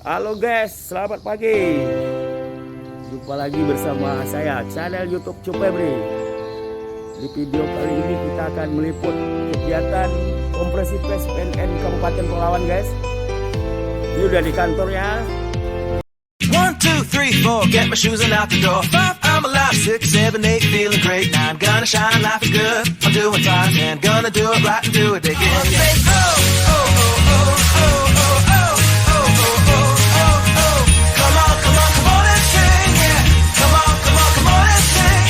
Halo guys, selamat pagi. Jumpa lagi bersama saya, channel YouTube Cupebri. Di video kali ini kita akan meliput kegiatan konferensi pers PNN Kabupaten Palawan guys. Ini udah di kantornya. 1, 2, 3, 4, get my shoes and out the door. 5, I'm alive. 6, 7, 8, feeling great. 9, gonna shine, life is good. I'm doing fine, and gonna do it right and do it again. Say, oh, oh, oh, oh, oh, oh, oh, oh, oh, oh, oh, oh. Come on, come on, come on and sing, yeah. Come on, come on, come on and sing.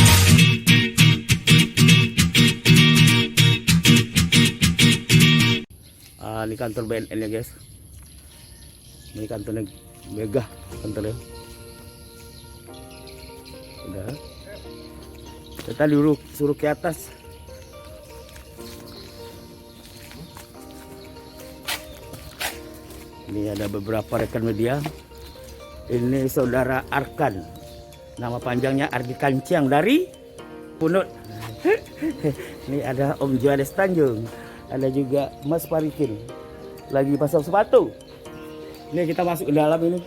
Ini kantor BNN ya guys. Ini kantornya megah kantornya. Udah. Kita dulu suruh ke atas. Ini ada beberapa rekan media. Ini saudara Arkan. Nama panjangnya Ardi Kancang dari Punut. Ini ada Om Johannes Tanjung. Ada juga Mas Parikin. Lagi pasang sepatu. Ini kita masuk ke dalam ini.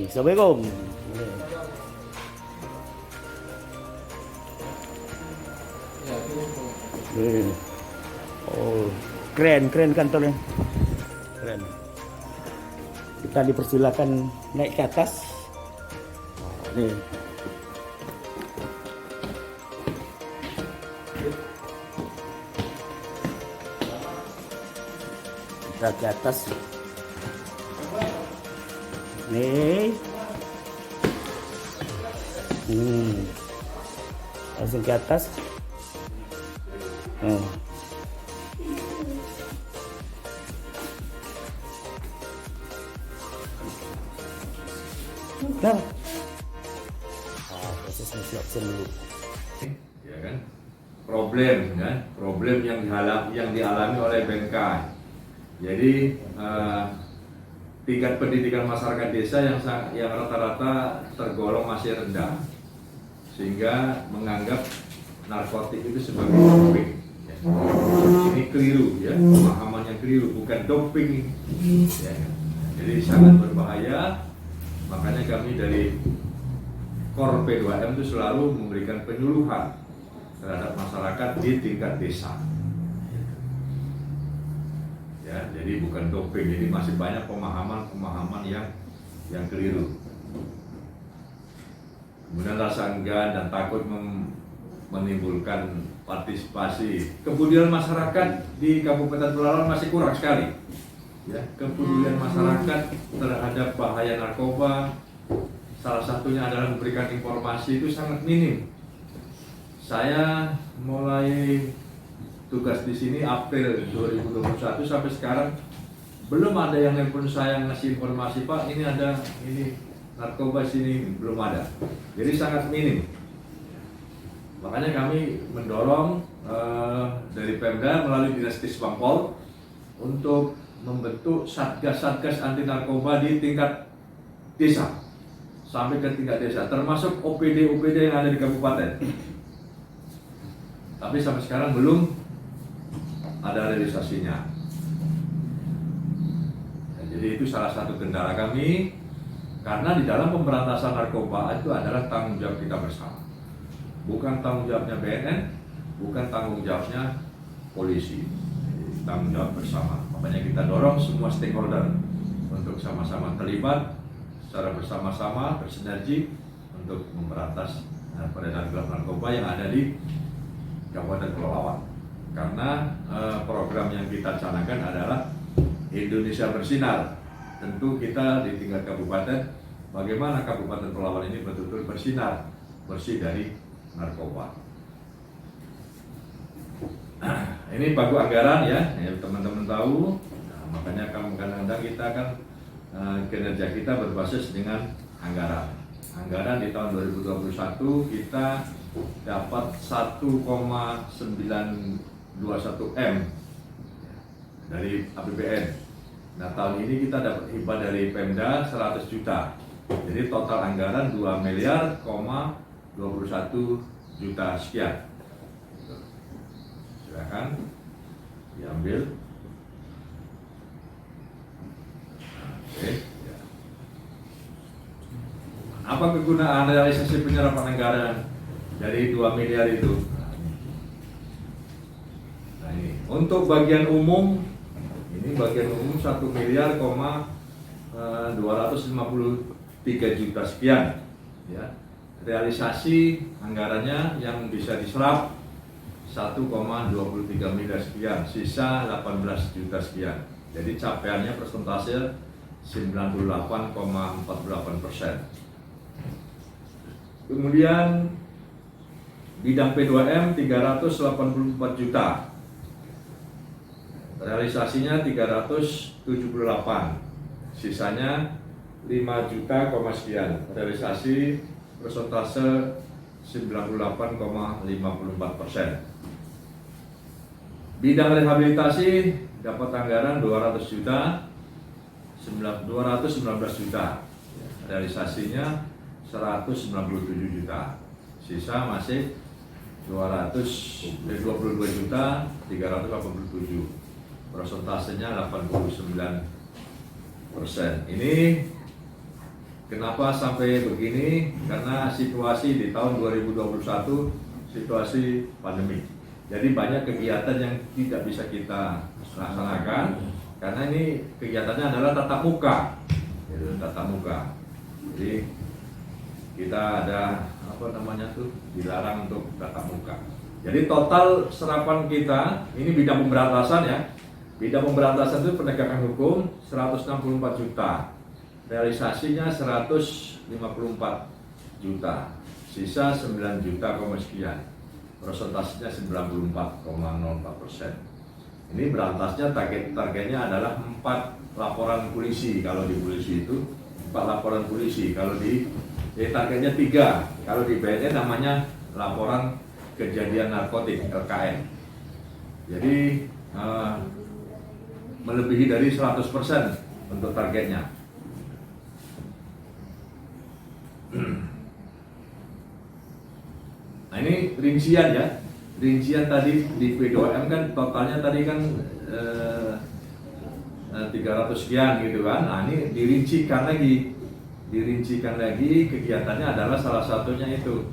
Assalamualaikum. Oh, keren kantornya. Keren. Kita dipersilakan naik ke atas. Nih. Kita ke atas. Nih. Langsung ke atas. Nah, prosesnya siap dulu. Ya kan? Problem yang dialami oleh Bengkai. Jadi tingkat pendidikan masyarakat desa yang rata-rata tergolong masih rendah, sehingga menganggap narkotik itu sebagai doping. Ya. Ini keliru, ya, pemahaman yang keliru, bukan doping. Ya. Jadi sangat berbahaya. Makanya kami dari Kor P2M itu selalu memberikan penyuluhan terhadap masyarakat di tingkat desa. Ya, jadi bukan doping, jadi masih banyak pemahaman yang keliru. Kemudian rasa enggan dan takut menimbulkan partisipasi. Kepedulian masyarakat di Kabupaten Palawan masih kurang sekali. Ya, kepedulian masyarakat terhadap bahaya narkoba, salah satunya adalah memberikan informasi, itu sangat minim. Saya mulai tugas di sini April 2021 sampai sekarang belum ada yang nelpon saya ngasih informasi, Pak ini ada ini narkoba sini, belum ada. Jadi sangat minim. Makanya kami mendorong dari Pemda melalui Dinas Dispampol untuk membentuk satgas-satgas anti narkoba di tingkat desa sampai ke tingkat desa, termasuk OPD yang ada di kabupaten. Tapi sampai sekarang belum ada realisasinya. Ya, jadi itu salah satu kendala kami, karena di dalam pemberantasan narkoba itu adalah tanggung jawab kita bersama. Bukan tanggung jawabnya BNN, bukan tanggung jawabnya polisi. Jadi, tanggung jawab bersama. Makanya kita dorong semua stakeholder untuk sama-sama terlibat secara bersama-sama, bersinergi untuk memberantas peredaran gelap narkoba yang ada di Kabupaten Palawan. Karena program yang kita canangkan adalah Indonesia Bersinar. Tentu kita di tingkat kabupaten, bagaimana Kabupaten Palawan ini betul-betul bersinar, bersih dari narkoba. Ini pagu anggaran ya teman-teman tahu. Nah, makanya kadang-kadang kita kan kinerja kita berbasis dengan anggaran. Anggaran di tahun 2021 kita dapat 1,921 M dari APBN. Nah tahun ini kita dapat hibah dari Pemda 100 juta. Jadi total anggaran 2 miliar, 21 juta sekian. Silakan diambil. Oke. Apa kegunaan realisasi penyerapan anggaran dari 2 miliar itu? Nah, ini untuk bagian umum, ini bagian umum 1 miliar 253 juta sekian, ya. Realisasi anggarannya yang bisa diserap 1,23 miliar sekian, sisa 18 juta sekian. Jadi capaiannya persentase 98,48%. Kemudian bidang P2M 384 juta, realisasinya 378, sisanya 5 juta sekian, realisasi persentase 98,54%. Bidang rehabilitasi dapat anggaran 200 juta, 219 juta, realisasinya 197 juta, sisa masih 22 juta 387, persentasenya 89%. Ini kenapa sampai begini? Karena situasi di tahun 2021 situasi pandemi. Jadi banyak kegiatan yang tidak bisa kita laksanakan karena ini kegiatannya adalah tatap muka. Tatap muka. Jadi kita ada dilarang untuk tatap muka. Jadi total serapan kita ini bidang pemberantasan ya. Bidang pemberantasan itu penegakan hukum 164 juta. Realisasinya 154 juta. Sisa 9 juta sekian. Persentasenya 94,04%. Ini berantasnya targetnya adalah 4 laporan polisi. Kalau di polisi itu 4 laporan polisi. Kalau di targetnya 3. Kalau di BNN namanya laporan kejadian narkotik LKN. Jadi melebihi dari 100% untuk targetnya. Nah ini rincian ya. Rincian tadi di P2M kan totalnya tadi kan 300 sekian gitu kan. Nah ini dirincikan lagi kegiatannya adalah salah satunya itu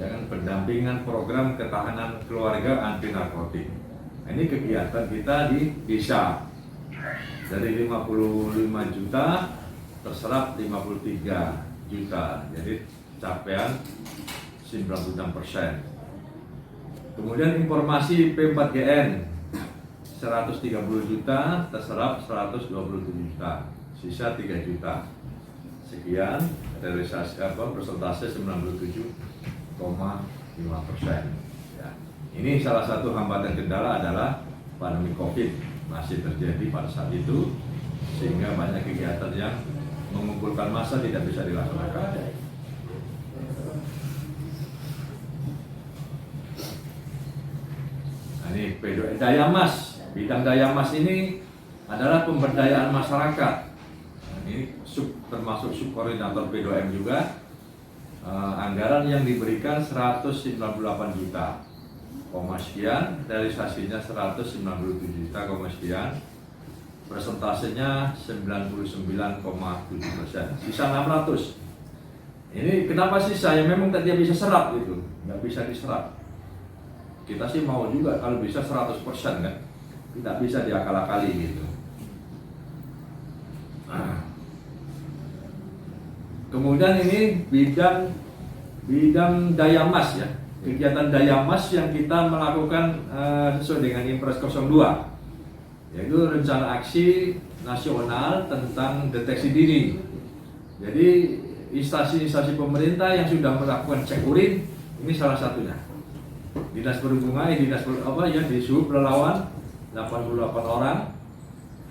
ya kan, pendampingan program ketahanan keluarga anti narkotik. Nah, ini kegiatan kita di desa dari 55 juta terserap 53 juta, jadi capaian 96%. Kemudian informasi P4GN 130 juta terserap 127 juta, sisa 3 juta. Sekian realisasi persentase 97,5%. Ya. Ini salah satu hambatan kendala adalah pandemi COVID masih terjadi pada saat itu, sehingga banyak kegiatan yang mengumpulkan massa tidak bisa dilaksanakan. Nah, ini daya mas, bidang daya mas ini adalah pemberdayaan masyarakat. Ini termasuk subkoordinator P2M juga. Anggaran yang diberikan 198 juta sekian, realisasinya 197 juta sekian, persentasenya 99,7%, sisa 600. Ini kenapa sisa? Ya memang tidak bisa serap gitu, nggak bisa diserap. Kita sih mau juga kalau bisa 100% kan, tidak bisa diakal-akali gitu. Kemudian ini bidang daya mas ya, kegiatan daya mas yang kita melakukan sesuai dengan Impres 02, yaitu rencana aksi nasional tentang deteksi dini. Jadi instansi-instansi pemerintah yang sudah melakukan cek urin ini salah satunya. Dinas Perhubungan, di Sub relawan 88 orang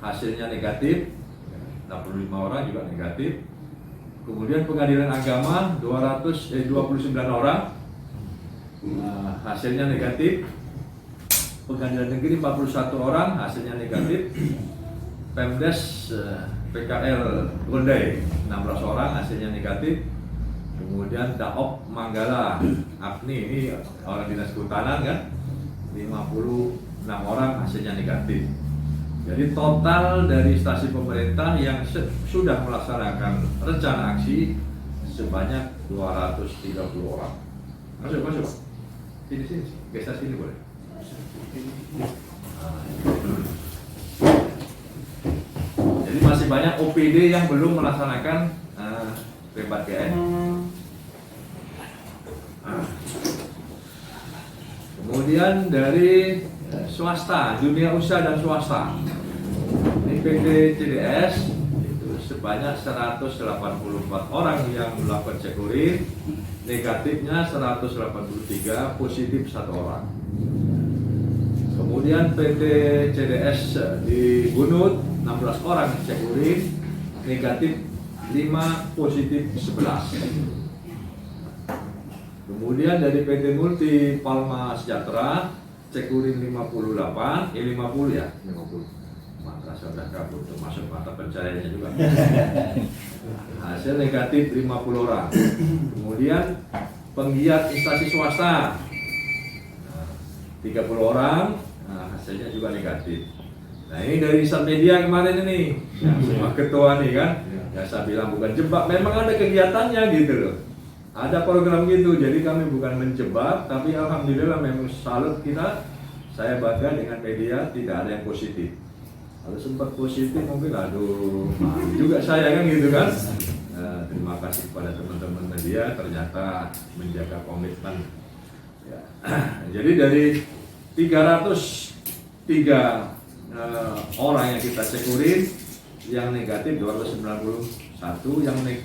hasilnya negatif, 65 orang juga negatif. Kemudian Pengadilan Agama 29 orang hasilnya negatif. Pengadilan Negeri 41 orang hasilnya negatif. Pemdes PKL Gondai 16 orang hasilnya negatif. Kemudian Daop Manggala Agni, ini orang dinas kehutanan kan, 56 orang hasilnya negatif. Jadi total dari instansi pemerintah yang sudah melaksanakan rencana aksi sebanyak 230 orang. Masuk. Sini. Geser sini boleh. Jadi masih banyak OPD yang belum melaksanakan PPKM. Kemudian dari swasta, dunia usaha dan swasta, ini PT CDS itu sebanyak 184 orang yang melakukan cek urin, negatifnya 183, positif 1 orang. Kemudian PT CDS di Bunut 16 orang cek urin, negatif 5, positif 11. Kemudian dari PT Multi Palma Sejahtera cek urin 50 ya, 50. Mata sudah kabur, termasuk mata pencariannya juga. Hasil negatif 50 orang. Kemudian penggiat instansi swasta 30 orang, hasilnya juga negatif. Nah ini dari insan media kemarin ini, yang semua ketua nih kan, ya saya bilang bukan jebak, memang ada kegiatannya gitu loh. Ada program gitu, jadi kami bukan menjebak, tapi alhamdulillah memang salut kita. Saya bangga dengan media, tidak ada yang positif. Kalau sempat positif mungkin aduh malu juga saya kan gitu kan. Terima kasih kepada teman-teman media, ternyata menjaga komitmen. Ya. Jadi dari 303 orang yang kita cek urin, yang negatif 291,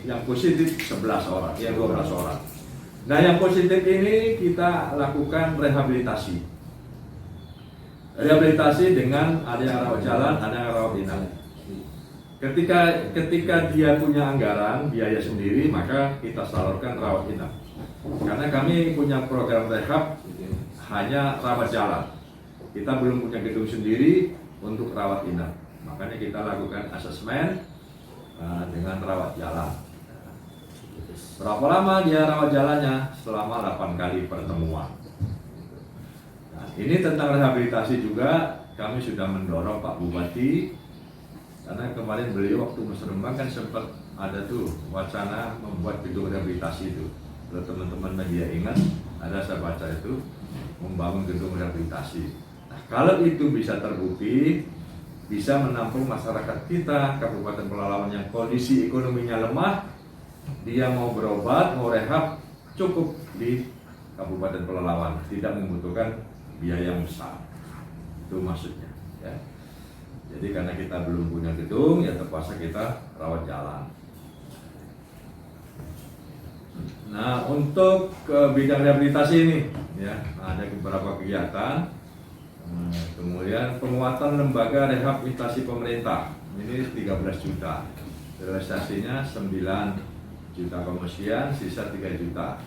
yang positif 11 orang, yang 12 orang. Nah yang positif ini kita lakukan rehabilitasi dengan ada yang rawat jalan, ada yang rawat inap. Ketika dia punya anggaran biaya sendiri, maka kita salurkan rawat inap. Karena kami punya program rehab hanya rawat jalan, kita belum punya gedung sendiri untuk rawat inap. Makanya kita lakukan asesmen dengan rawat jalan. Berapa lama dia rawat jalannya? Selama 8 kali pertemuan. Nah, ini tentang rehabilitasi juga kami sudah mendorong Pak Bupati, karena kemarin beliau waktu Mas Rembang kan sempat ada tuh wacana membuat gedung rehabilitasi itu. Kalau teman-teman media ingat, ada saya baca itu membangun gedung rehabilitasi. Nah, kalau itu bisa terbukti, bisa menampung masyarakat kita Kabupaten Pelalawan yang kondisi ekonominya lemah, dia mau berobat, mau rehab, cukup di Kabupaten Pelalawan, tidak membutuhkan biaya yang besar. Itu maksudnya ya. Jadi karena kita belum punya gedung, ya terpaksa kita rawat jalan. Nah untuk bidang rehabilitasi ini ya, ada beberapa kegiatan. Kemudian penguatan lembaga rehabilitasi pemerintah ini 13 juta, realisasinya 9 juta komersial, sisa 3 juta.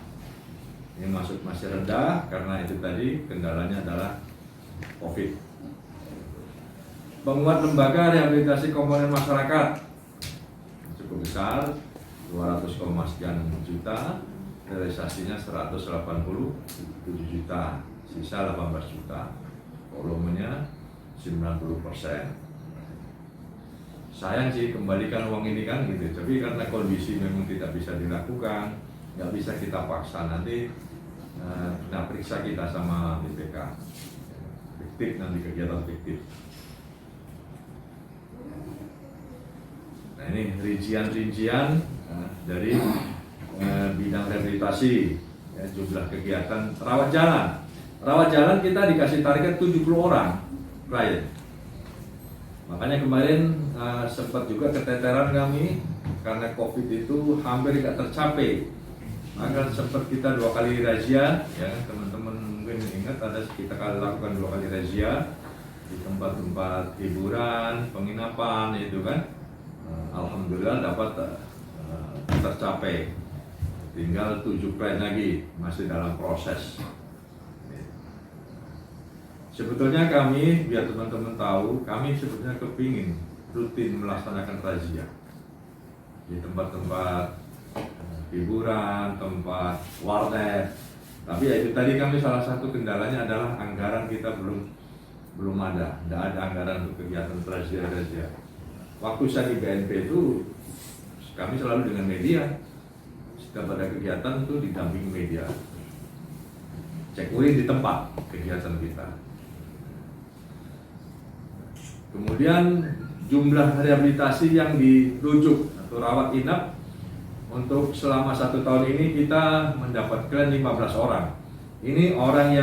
Ini masih rendah karena itu tadi kendalanya adalah COVID. Penguat lembaga rehabilitasi komponen masyarakat cukup besar, 200, sekian juta, realisasinya 187 juta, sisa 18 juta. Volumenya 90%. Sayang sih kembalikan uang ini kan gitu, tapi karena kondisi memang tidak bisa dilakukan, nggak bisa kita paksa. Nanti kita periksa kita sama BPK, fiktif nanti kegiatan fiktif. Nah ini rincian dari bidang rehabilitasi, ya, jumlah kegiatan rawat jalan. Rawat jalan kita dikasih target 70 orang klien. Makanya kemarin sempat juga keteteran kami karena COVID itu hampir tidak tercapai. Maka sempat kita 2 kali razia, ya teman-teman mungkin ingat ada kita lakukan 2 kali razia di tempat-tempat hiburan, penginapan itu kan. Alhamdulillah dapat tercapai. Tinggal 7 klien lagi masih dalam proses. Sebetulnya kami, biar teman-teman tahu, kami sebetulnya kepingin rutin melaksanakan razia di tempat-tempat hiburan, tempat warnet. Tapi ya itu tadi kami salah satu kendalanya adalah anggaran kita belum ada, tidak ada anggaran untuk kegiatan razia. Waktu saya di BNP itu kami selalu dengan media, setiap ada kegiatan itu didampingi media. Cek urin di tempat kegiatan kita. Kemudian jumlah rehabilitasi yang dirujuk atau rawat inap untuk selama 1 tahun ini kita mendapatkan 15 orang. Ini orang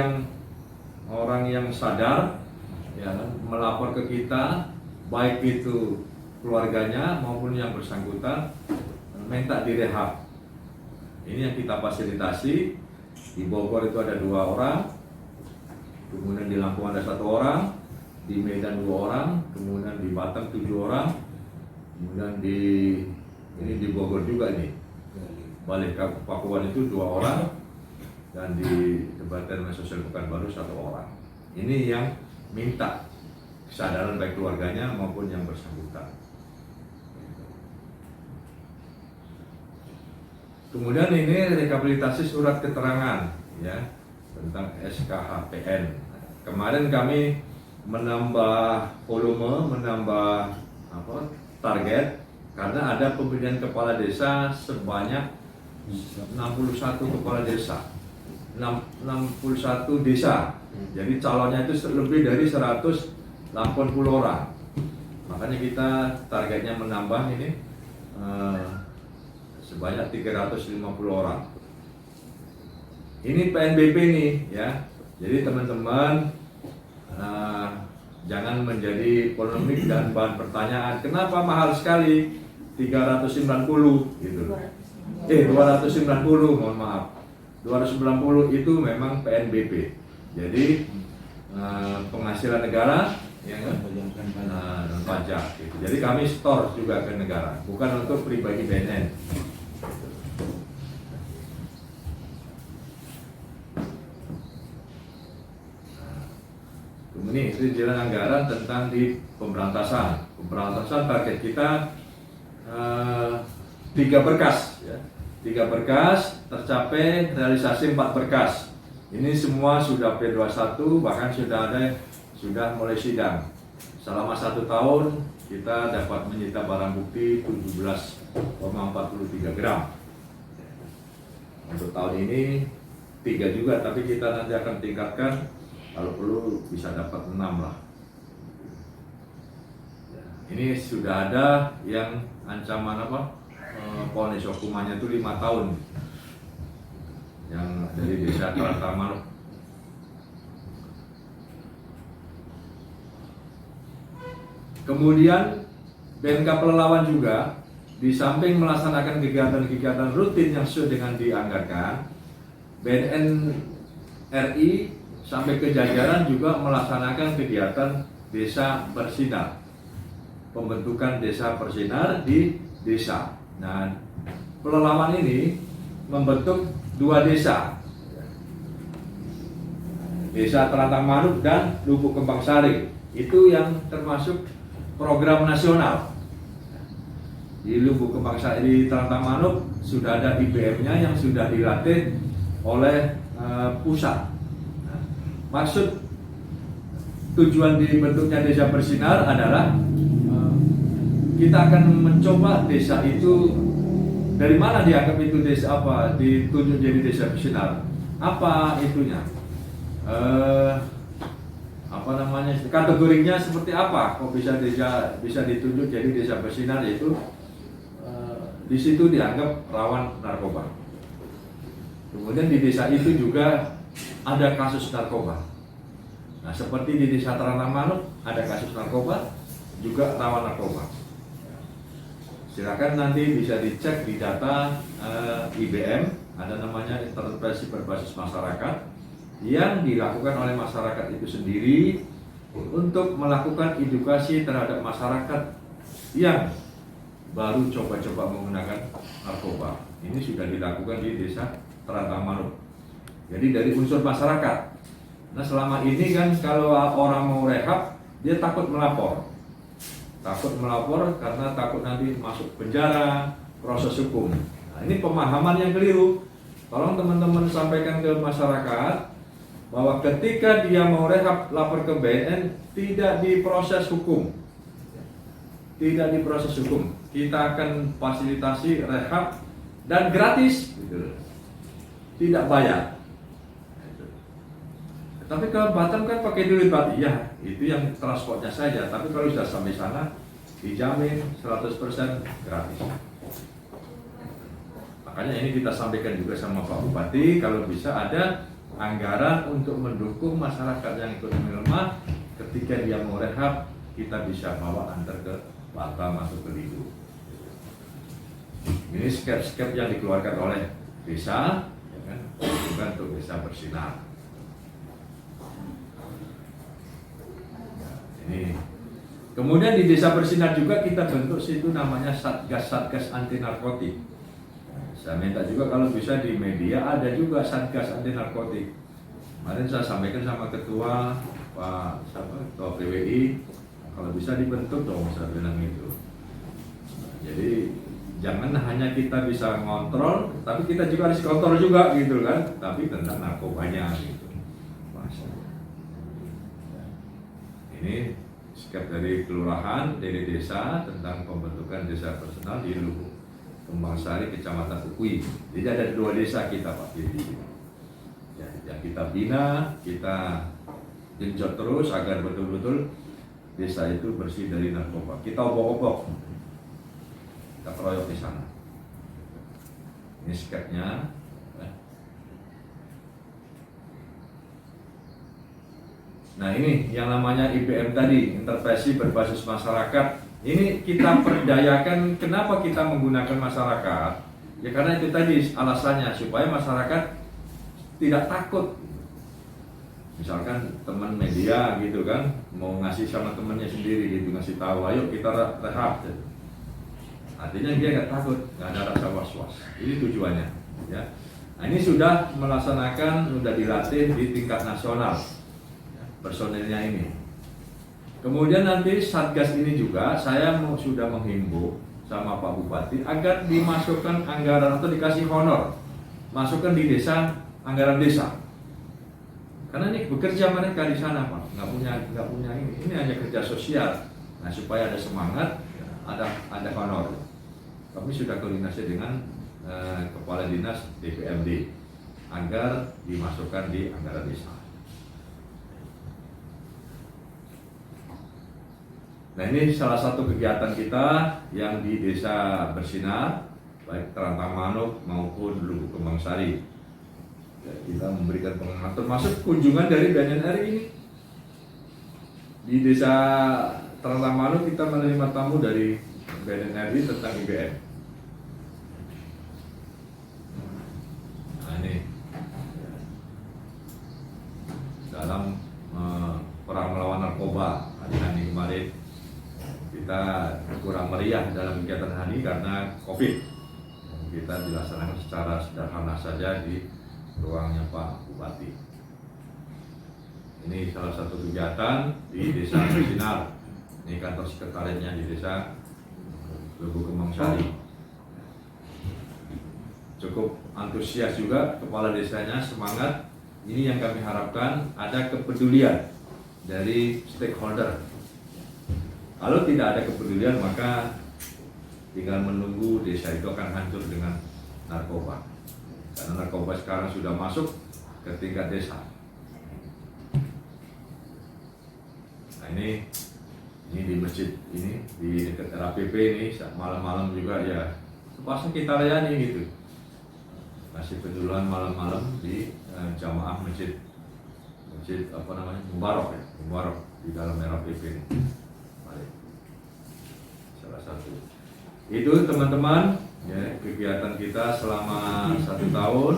yang sadar, ya, melapor ke kita, baik itu keluarganya maupun yang bersangkutan minta direhab. Ini yang kita fasilitasi. Di Bogor itu ada 2 orang, kemudian di Lampung ada 1 orang, di Medan 2 orang, kemudian di Batam 7 orang, kemudian di Bogor juga nih, Balik Pakuan itu 2 orang, dan di Departemen Sosial Pekanbaru 1 orang. Ini yang minta kesadaran baik keluarganya maupun yang bersangkutan. Kemudian ini rehabilitasi surat keterangan, ya, tentang SKHPN. Kemarin kami menambah volume, menambah target karena ada pemilihan kepala desa sebanyak 61 kepala desa, 61 desa. Jadi calonnya itu lebih dari 180 orang. Makanya kita targetnya menambah ini sebanyak 350 orang. Ini PNBP nih, ya. Jadi teman-teman jangan menjadi polemik dan bahan pertanyaan. Kenapa mahal sekali 390 gitu? 290, mohon maaf. 290 itu memang PNBP. Jadi penghasilan negara, ya kan? Dan pajak gitu. Jadi kami store juga ke negara, bukan untuk pribadi BNN. Ini jalan anggaran tentang di pemberantasan target kita 3 berkas, ya. 3 berkas tercapai, realisasi 4 berkas. Ini semua sudah P21, bahkan sudah mulai sidang. Selama 1 tahun kita dapat menyita barang bukti 17,43 gram. Untuk tahun ini 3 juga, tapi kita nanti akan tingkatkan. Kalau perlu bisa dapat 6 lah. Ini sudah ada yang ancaman vonis hukumannya itu 5 tahun. Yang dari desa Tamanuk. Kemudian BNK Pelelawan juga di samping melaksanakan kegiatan-kegiatan rutin yang sesuai dengan dianggarkan, BNN RI sampai ke jajaran juga melaksanakan kegiatan desa bersinar, pembentukan desa bersinar di desa. Nah, Pelelawan ini membentuk 2 desa, Desa Terantang Manuk dan Lubuk Kembang Sari. Itu yang termasuk program nasional. Di Lubuk Kembang Sari, di Terantang Manuk sudah ada IBM-nya yang sudah dilatih oleh pusat. Maksud tujuan dibentuknya desa bersinar adalah kita akan mencoba desa itu dari mana dianggap itu desa apa, ditunjuk jadi desa bersinar. Apa itunya? Kategorinya seperti apa? Kok bisa ditunjuk jadi desa bersinar? Yaitu di situ dianggap rawan narkoba. Kemudian di desa itu juga ada kasus narkoba. Nah, seperti di desa Terantang Manuk ada kasus narkoba, juga rawan narkoba. Silakan nanti bisa dicek di data IBM, ada namanya intervensi berbasis masyarakat yang dilakukan oleh masyarakat itu sendiri untuk melakukan edukasi terhadap masyarakat yang baru coba-coba menggunakan narkoba. Ini sudah dilakukan di desa Terantang Manuk. Jadi dari unsur masyarakat. Nah, selama ini kan kalau orang mau rehab, dia takut melapor. Takut melapor karena takut nanti masuk penjara, proses hukum. Nah, ini pemahaman yang keliru. Tolong teman-teman sampaikan ke masyarakat bahwa ketika dia mau rehab lapor ke BNN, tidak diproses hukum. Tidak diproses hukum. Kita akan fasilitasi rehab dan gratis, gitu. Tidak bayar. Tapi ke Batam kan pakai duit Pak, iya, itu yang transportnya saja. Tapi kalau sudah sampai sana, dijamin 100% gratis. Makanya ini kita sampaikan juga sama Pak Bupati, kalau bisa ada anggaran untuk mendukung masyarakat yang ekonomi lemah. Ketika dia mau rehab, kita bisa bawa antar ke Batam atau ke Lido. Ini skep-skep yang dikeluarkan oleh desa, ya kan? Bukan untuk desa bersinar. Ini. Kemudian di desa bersinar juga kita bentuk situ namanya Satgas anti narkotik. Saya minta juga kalau bisa di media ada juga Satgas anti narkotik. Kemarin saya sampaikan sama ketua ketua PWI, kalau bisa dibentuk dong, saya bilang itu. Jadi jangan hanya kita bisa ngontrol, tapi kita juga harus kontrol juga gitu kan. Tapi tentang narkobanya gitu. Ini skep dari kelurahan, dari desa tentang pembentukan desa personal di Lubuk Kembang Sari, Kecamatan Ukui. Jadi ada 2 desa kita Pak ya, yang kita bina, kita genjot terus agar betul-betul desa itu bersih dari narkoba. Kita obok-obok, kita keroyok di sana. Ini skepnya. Nah ini yang namanya IBM tadi, intervensi berbasis masyarakat. Ini kita perdayakan, kenapa kita menggunakan masyarakat? Ya karena itu tadi alasannya, supaya masyarakat tidak takut. Misalkan teman media gitu kan, mau ngasih sama temannya sendiri gitu, ngasih tahu, ayo kita rehab. Artinya dia nggak takut, nggak ada rasa was-was. Ini tujuannya. Ya. Nah ini sudah melaksanakan, sudah dilatih di tingkat nasional. Personilnya ini. Kemudian nanti Satgas ini juga saya sudah menghimbau sama Pak Bupati agar dimasukkan anggaran atau dikasih honor, masukkan di desa, anggaran desa. Karena ini bekerja mereka di sana Pak, nggak punya ini hanya kerja sosial. Nah supaya ada semangat, ada honor. Kami sudah koordinasi dengan Kepala Dinas DPMD agar dimasukkan di anggaran desa. Nah ini salah satu kegiatan kita yang di Desa Bersinar, baik Terantang Manuk maupun Lubuk Kembang Sari. Ya, kita memberikan pengamatan, termasuk kunjungan dari BNNRI ini. Di Desa Terantang Manuk kita menerima tamu dari BNNRI tentang IBM. Nah ini dalam perang melawan narkoba hari kemarin. Kita kurang meriah dalam kegiatan hari karena COVID. Kita dilaksanakan secara sederhana saja di ruangnya Pak Bupati. Ini salah satu kegiatan di Desa Bersinar. Ini kantor sekretariatnya di Desa Lubuk Kembang Sari. Cukup antusias juga kepala desanya, semangat. Ini yang kami harapkan, ada kepedulian dari stakeholder. Kalau tidak ada kepedulian, maka tinggal menunggu desa itu akan hancur dengan narkoba. Karena narkoba sekarang sudah masuk ke tingkat desa. Nah ini di masjid ini, di dekat RAPP ini, malam-malam juga ya, terpaksa kita layani gitu. Kasih penduluan malam-malam di jamaah masjid Mubarak ya, Mubarak di dalam RAPP ini. Salah satu itu teman-teman ya, kegiatan kita selama 1 tahun.